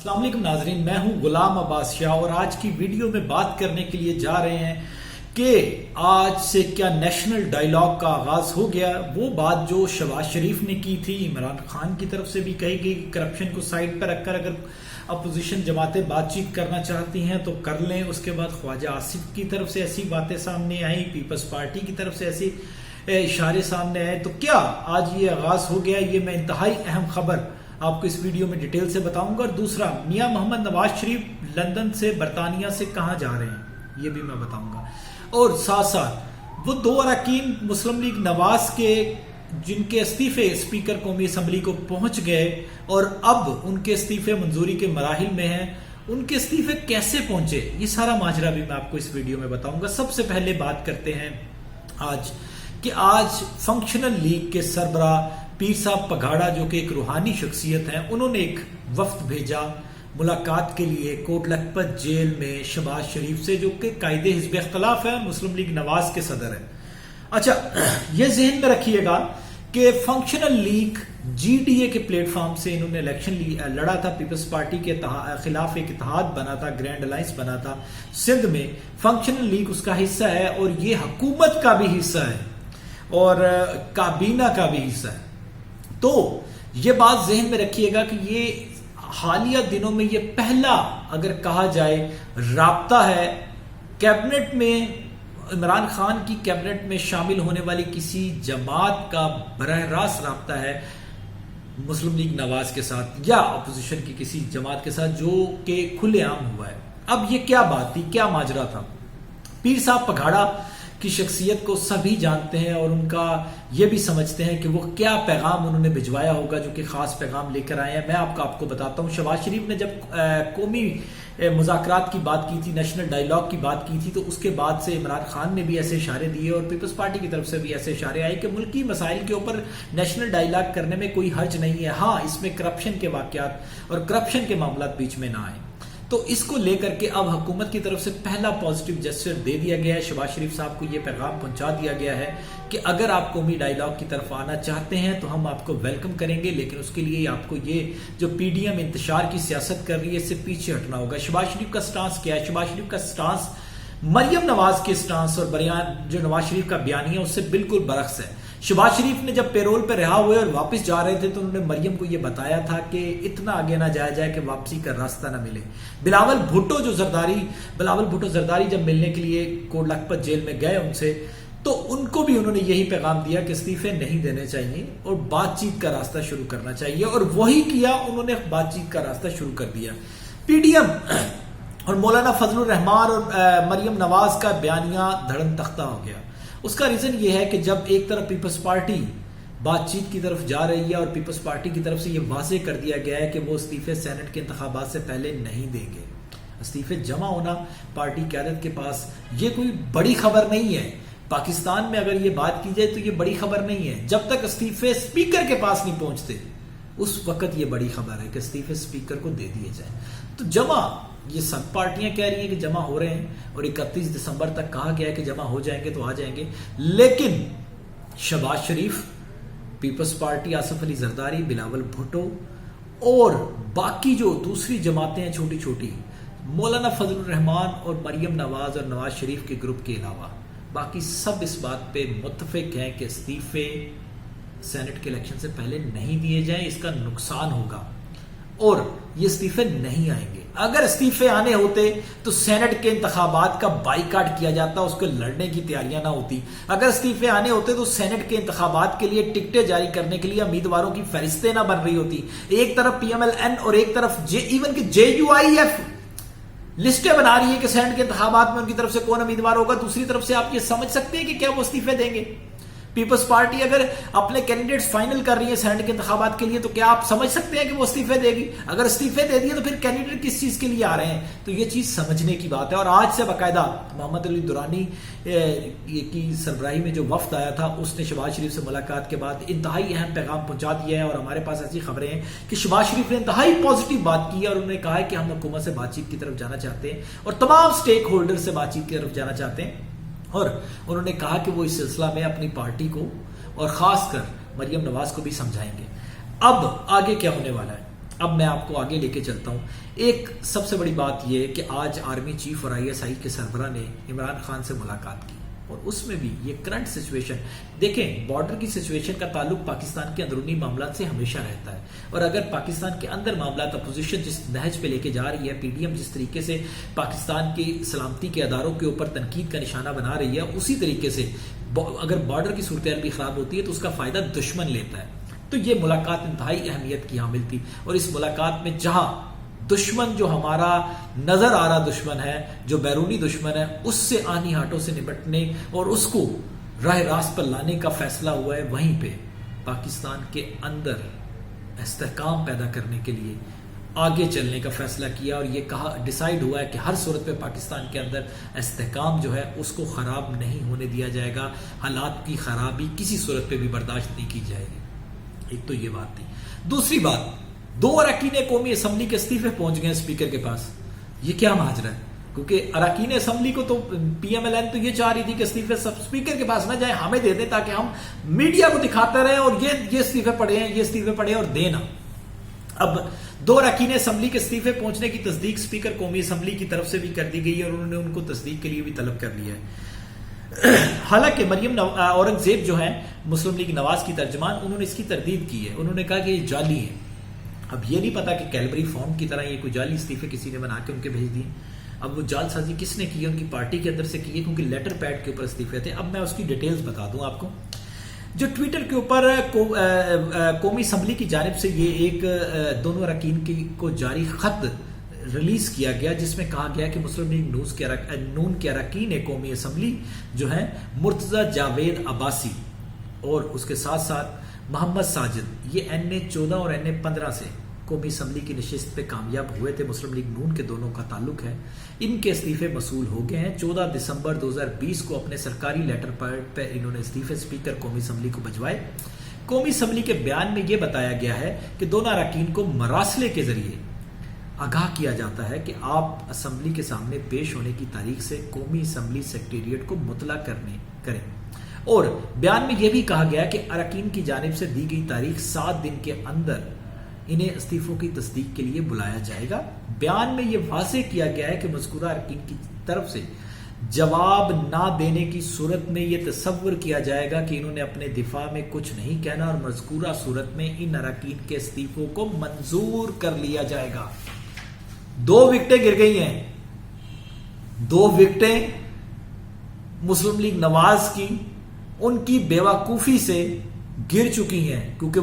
السلام علیکم ناظرین، میں ہوں غلام عباس شاہ اور آج کی ویڈیو میں بات کرنے کے لیے جا رہے ہیں کہ آج سے کیا نیشنل ڈائیلاگ کا آغاز ہو گیا۔ وہ بات جو شہباز شریف نے کی تھی، عمران خان کی طرف سے بھی کہی گئی کہ کرپشن کو سائڈ پر رکھ کر اگر اپوزیشن جماعتیں بات چیت کرنا چاہتی ہیں تو کر لیں۔ اس کے بعد خواجہ آصف کی طرف سے ایسی باتیں سامنے آئیں، پیپلز پارٹی کی طرف سے ایسی اشارے سامنے آئے۔ تو کیا آج یہ آغاز ہو گیا؟ یہ میں انتہائی اہم خبر آپ کو اس ویڈیو میں ڈیٹیل سے بتاؤں گا۔ اور دوسرا، میاں محمد نواز شریف لندن سے برطانیہ سے کہاں جا رہے ہیں یہ بھی میں بتاؤں گا۔ اور ساتھ ساتھ وہ دو اراکین مسلم لیگ نواز کے جن کے استعفے اسپیکر قومی اسمبلی کو پہنچ گئے اور اب ان کے استعفے منظوری کے مراحل میں ہیں، ان کے استعفے کیسے پہنچے، یہ سارا ماجرا بھی میں آپ کو اس ویڈیو میں بتاؤں گا۔ سب سے پہلے بات کرتے ہیں آج فنکشنل لیگ کے سربراہ پیر صاحب پگھاڑا جو کہ ایک روحانی شخصیت ہیں، انہوں نے ایک وفد بھیجا ملاقات کے لیے کوٹ لکھپت جیل میں شہباز شریف سے، جو کہ قائد حزب اختلاف ہے، مسلم لیگ نواز کے صدر ہیں۔ اچھا، یہ ذہن میں رکھیے گا کہ functional league G D A کے پلیٹ فارم سے انہوں نے الیکشن لڑا تھا، پیپلز پارٹی کے خلاف ایک اتحاد بنا تھا، گرینڈ الائنس بنا تھا سندھ میں۔ فنکشنل لیگ اس کا حصہ ہے اور یہ حکومت کا بھی حصہ ہے اور کابینہ کا بھی حصہ ہے۔ تو یہ بات ذہن میں رکھیے گا کہ یہ حالیہ دنوں میں یہ پہلا اگر کہا جائے رابطہ ہے کیبنٹ میں، عمران خان کی کیبنٹ میں شامل ہونے والی کسی جماعت کا براہ راست رابطہ ہے مسلم لیگ نواز کے ساتھ یا اپوزیشن کی کسی جماعت کے ساتھ، جو کہ کھلے عام ہوا ہے۔ اب یہ کیا بات تھی، کیا ماجرا تھا؟ پیر صاحب پگھاڑا کی شخصیت کو سبھی جانتے ہیں اور ان کا یہ بھی سمجھتے ہیں کہ وہ کیا پیغام انہوں نے بھجوایا ہوگا، جو کہ خاص پیغام لے کر آئے ہیں۔ میں آپ کو بتاتا ہوں، شہباز شریف نے جب قومی مذاکرات کی بات کی تھی، نیشنل ڈائیلاگ کی بات کی تھی، تو اس کے بعد سے عمران خان نے بھی ایسے اشارے دیے اور پیپلز پارٹی کی طرف سے بھی ایسے اشارے آئے کہ ملکی مسائل کے اوپر نیشنل ڈائیلاگ کرنے میں کوئی حرج نہیں ہے، ہاں اس میں کرپشن کے واقعات اور کرپشن کے معاملات بیچ میں نہ آئیں۔ تو اس کو لے کر کے اب حکومت کی طرف سے پہلا پازیٹیو جسچر دے دیا گیا ہے، شہباز شریف صاحب کو یہ پیغام پہنچا دیا گیا ہے کہ اگر آپ قومی ڈائیلاگ کی طرف آنا چاہتے ہیں تو ہم آپ کو ویلکم کریں گے، لیکن اس کے لیے آپ کو یہ جو پی ڈی ایم انتشار کی سیاست کر رہی ہے اس سے پیچھے ہٹنا ہوگا۔ شہباز شریف کا سٹانس کیا ہے؟ شہباز شریف کا سٹانس مریم نواز کے سٹانس اور جو نواز شریف کا بیانیہ اس سے بالکل برعکس ہے۔ شہباز شریف نے جب پیرول پہ رہا ہوئے اور واپس جا رہے تھے تو انہوں نے مریم کو یہ بتایا تھا کہ اتنا آگے نہ جایا جائے کہ واپسی کا راستہ نہ ملے۔ بلاول بھٹو زرداری جب ملنے کے لیے کوٹ لکھپت جیل میں گئے ان سے، تو ان کو بھی انہوں نے یہی پیغام دیا کہ استعفے نہیں دینے چاہیے اور بات چیت کا راستہ شروع کرنا چاہیے، اور وہی کیا، انہوں نے بات چیت کا راستہ شروع کر دیا۔ پی ڈی ایم اور مولانا فضل الرحمان اور مریم نواز کا بیانیہ دھڑم تختہ ہو گیا۔ اس کا ریزن یہ ہے کہ جب ایک طرف پیپلز پارٹی بات چیت کی طرف جا رہی ہے اور پیپلز پارٹی کی طرف سے یہ واضح کر دیا گیا ہے کہ وہ استعفے سینٹ کے انتخابات سے پہلے نہیں دیں گے۔ استعفے جمع ہونا پارٹی قیادت کے پاس یہ کوئی بڑی خبر نہیں ہے۔ پاکستان میں اگر یہ بات کی جائے تو یہ بڑی خبر نہیں ہے۔ جب تک استعفے اسپیکر کے پاس نہیں پہنچتے اس وقت یہ بڑی خبر ہے کہ استعفے اسپیکر کو دے دیے جائیں۔ تو جمع یہ سب پارٹیاں کہہ رہی ہیں کہ جمع ہو رہے ہیں اور 31 دسمبر تک کہا گیا ہے کہ جمع ہو جائیں گے تو آ جائیں گے، لیکن شہباز شریف، پیپلز پارٹی، آصف علی زرداری، بلاول بھٹو اور باقی جو دوسری جماعتیں ہیں چھوٹی چھوٹی، مولانا فضل الرحمان اور مریم نواز اور نواز شریف کے گروپ کے علاوہ باقی سب اس بات پہ متفق ہیں کہ استعفے سینٹ کے الیکشن سے پہلے نہیں دیے جائیں، اس کا نقصان ہوگا اور یہ استعفے نہیں آئیں گے۔ اگر استعفے آنے ہوتے تو سینٹ کے انتخابات کا بائیکاٹ کیا جاتا، اس کو لڑنے کی تیاریاں نہ ہوتی۔ اگر استعفے آنے ہوتے تو سینٹ کے انتخابات کے لیے ٹکٹیں جاری کرنے کے لیے امیدواروں کی فہرستیں نہ بن رہی ہوتی۔ ایک طرف پی ایم ایل این اور ایک طرف ایون کہ جے یو آئی ایف لسٹیں بنا رہی ہے کہ سینٹ کے انتخابات میں ان کی طرف سے کون امیدوار ہوگا، دوسری طرف سے آپ یہ سمجھ سکتے ہیں کہ کیا وہ استعفے دیں گے؟ پیپلز پارٹی اگر اپنے کینڈیڈیٹس فائنل کر رہی ہے سینٹ کے انتخابات کے لیے تو کیا آپ سمجھ سکتے ہیں کہ وہ استعفے دے گی؟ اگر استعفے دے دیے تو پھر کینڈیڈیٹ کس چیز کے لیے آ رہے ہیں؟ تو یہ چیز سمجھنے کی بات ہے۔ اور آج سے باقاعدہ محمد علی درانی کی سربراہی میں جو وفد آیا تھا اس نے شہباز شریف سے ملاقات کے بعد انتہائی اہم پیغام پہنچا دیا ہے، اور ہمارے پاس ایسی خبریں ہیں کہ شہباز شریف نے انتہائی پازیٹیو بات کی ہے اور انہوں نے کہا ہے کہ ہم حکومت سے بات چیت کی طرف جانا چاہتے ہیں اور تمام سٹیک ہولڈر سے بات چیت کی طرف جانا چاہتے ہیں، اور انہوں نے کہا کہ وہ اس سلسلہ میں اپنی پارٹی کو اور خاص کر مریم نواز کو بھی سمجھائیں گے۔ اب آگے کیا ہونے والا ہے؟ اب میں آپ کو آگے لے کے چلتا ہوں. ایک سب سے بڑی بات یہ ہے کہ آج آرمی چیف اور ISI کے سربراہ نے عمران خان سے ملاقات کی اور اس میں بھی یہ کرنٹ سچویشن دیکھیں. بارڈر کی سچویشن کا تعلق پاکستان کے اندرونی معاملات سے ہمیشہ رہتا ہے اور اگر پاکستان کے اندر معاملات اپوزیشن جس نہج پہ لے کے جا رہی ہے, PDM جس طریقے سے پاکستان کی سلامتی کے اداروں کے اوپر تنقید کا نشانہ بنا رہی ہے, اسی طریقے سے اگر بارڈر کی صورتحال بھی خراب ہوتی ہے تو اس کا فائدہ دشمن لیتا ہے. تو یہ ملاقات انتہائی اہمیت کی حامل تھی اور اس ملاقات میں جہاں دشمن جو ہمارا نظر آ رہا دشمن ہے, جو بیرونی دشمن ہے, اس سے آنی ہاتھوں سے نمٹنے اور اس کو راہ راست پر لانے کا فیصلہ ہوا ہے, وہیں پہ پاکستان کے اندر استحکام پیدا کرنے کے لیے آگے چلنے کا فیصلہ کیا اور یہ کہا ڈیسائیڈ ہوا ہے کہ ہر صورت پہ پاکستان کے اندر استحکام جو ہے اس کو خراب نہیں ہونے دیا جائے گا. حالات کی خرابی کسی صورت پہ بھی برداشت نہیں کی جائے گی. ایک تو یہ بات تھی. دوسری بات, 2 اراکین قومی اسمبلی کے استعفے پہنچ گئے اسپیکر کے پاس. یہ کیا ماجرا ہے؟ کیونکہ اراکین اسمبلی کو تو PMLN تو یہ چاہ رہی تھی کہ استعفے سب اسپیکر کے پاس نہ جائیں, ہمیں دے دیں تاکہ ہم میڈیا کو دکھاتے رہیں اور یہ استعفے پڑے ہیں, یہ استعفے پڑے اور دینا. اب 2 اراکین اسمبلی کے استعفے پہنچنے کی تصدیق اسپیکر قومی اسمبلی کی طرف سے بھی کر دی گئی ہے اور انہوں نے ان کو تصدیق کے لیے بھی طلب کر لیا ہے. حالانکہ مریم اورنگزیب جو ہیں مسلم لیگ نواز کی ترجمان, انہوں نے اس کی تردید کی ہے. انہوں نے کہا کہ یہ جعلی ہے. اب یہ نہیں پتا کہ کیلبری فارم کی طرح یہ کوئی جعلی استعفے کسی نے بنا کے ان کے بھیج دیے. اب وہ جعل سازی کس نے کی ہے؟ ان کی پارٹی کے اندر سے کی ہے, کیونکہ لیٹر پیڈ کے اوپر استعفے تھے. اب میں اس کی ڈیٹیلز بتا دوں آپ کو. جو ٹویٹر کے اوپر قومی اسمبلی کی جانب سے یہ ایک دونوں اراکین کو جاری خط ریلیز کیا گیا جس میں کہا گیا کہ مسلم لیگ نون کے اراکین قومی اسمبلی جو ہیں مرتضی جاوید عباسی اور اس کے ساتھ ساتھ محمد ساجد, یہ NA14 اور NA15 سے قومی اسمبلی کی نشست پہ کامیاب ہوئے تھے. مسلم لیگ نون کے دونوں کا تعلق ہے. ان کے استعفے موصول ہو گئے ہیں. 14 دسمبر 2020 کو اپنے سرکاری لیٹر پیڈ پہ انہوں نے استعفے اسپیکر قومی اسمبلی کو بھجوائے. قومی اسمبلی کے بیان میں یہ بتایا گیا ہے کہ دونوں اراکین کو مراسلے کے ذریعے آگاہ کیا جاتا ہے کہ آپ اسمبلی کے سامنے پیش ہونے کی تاریخ سے قومی اسمبلی سیکریٹریٹ کو مطلع کریں. اور بیان میں یہ بھی کہا گیا کہ اراکین کی جانب سے دی گئی تاریخ 7 دن کے اندر انہیں استعفوں کی تصدیق کے لیے بلایا جائے گا. بیان میں یہ واضح کیا گیا ہے کہ مذکورہ اراکین کی طرف سے جواب نہ دینے کی صورت میں یہ تصور کیا جائے گا کہ انہوں نے اپنے دفاع میں کچھ نہیں کہنا اور مذکورہ صورت میں ان اراکین کے استعفوں کو منظور کر لیا جائے گا. 2 وکٹیں گر گئی ہیں. 2 وکٹیں مسلم لیگ نواز کی ان کی بیوقوفی سے گر چکی ہیں, کیونکہ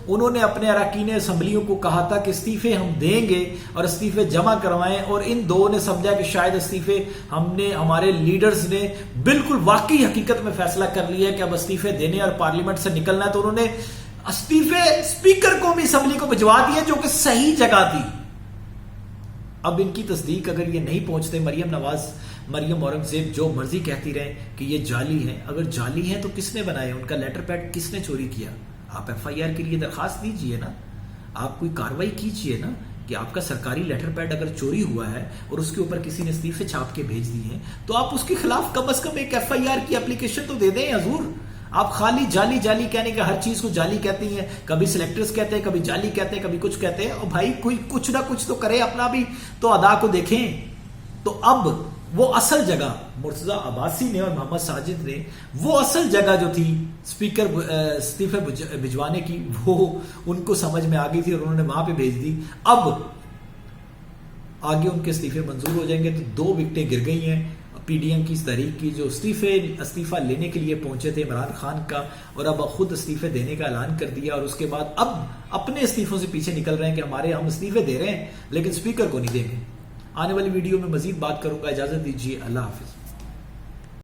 انہوں نے اپنے اراکین اسمبلیوں کو کہا تھا کہ استعفے ہم دیں گے اور استعفے جمع کروائیں, اور ان 2 نے سمجھا کہ شاید استعفے ہمارے لیڈرز نے بالکل واقعی حقیقت میں فیصلہ کر لیا کہ اب استعفے دینے اور پارلیمنٹ سے نکلنا ہے, تو انہوں نے استعفے اسپیکر قومی اسمبلی کو بھجوا دیے جو کہ صحیح جگہ تھی. اب ان کی تصدیق اگر یہ نہیں پہنچتے, مریم اورنگزیب جو مرضی کہتی رہے کہ یہ جعلی ہے, اگر جعلی ہے تو کس نے بنائے, ان کا لیٹر پیڈ کس نے چوری کیا؟ آپ FIR کے لیے درخواست دیجئے نا, آپ کوئی کاروائی کیجئے نا کہ آپ کا سرکاری لیٹر پیڈ اگر چوری ہوا ہے اور اس کے اوپر کسی نے استعفے چھاپ کے بھیج دیے ہیں تو آپ اس کے خلاف کم از کم ایک FIR کی اپلیکیشن تو دے دیں حضور. آپ خالی جعلی کہنے کا, ہر چیز کو جعلی کہتی ہیں, کبھی سلیکٹرز کہتے ہیں, کبھی جعلی کہتے ہیں, کبھی کچھ کہتے ہیں. اور بھائی کوئی کچھ نہ کچھ تو کرے, اپنا بھی تو ادا کو دیکھیں. تو اب وہ اصل جگہ مرتضی عباسی نے اور محمد ساجد نے, وہ اصل جگہ جو تھی اسپیکر استعفے بھجوانے کی, وہ ان کو سمجھ میں آ گئی تھی اور انہوں نے وہاں پہ بھیج دی. اب آگے ان کے استعفے منظور ہو جائیں گے. تو 2 وکٹیں گر گئی ہیں PDM کی اس تحریک کی, جو استعفیٰ لینے کے لیے پہنچے تھے عمران خان کا, اور اب خود استعفے دینے کا اعلان کر دیا, اور اس کے بعد اب اپنے استعفوں سے پیچھے نکل رہے ہیں کہ ہم استعفے دے رہے ہیں لیکن اسپیکر کو نہیں دیں گے. آنے والی ویڈیو میں مزید بات کروں گا. اجازت دیجیے, اللہ حافظ.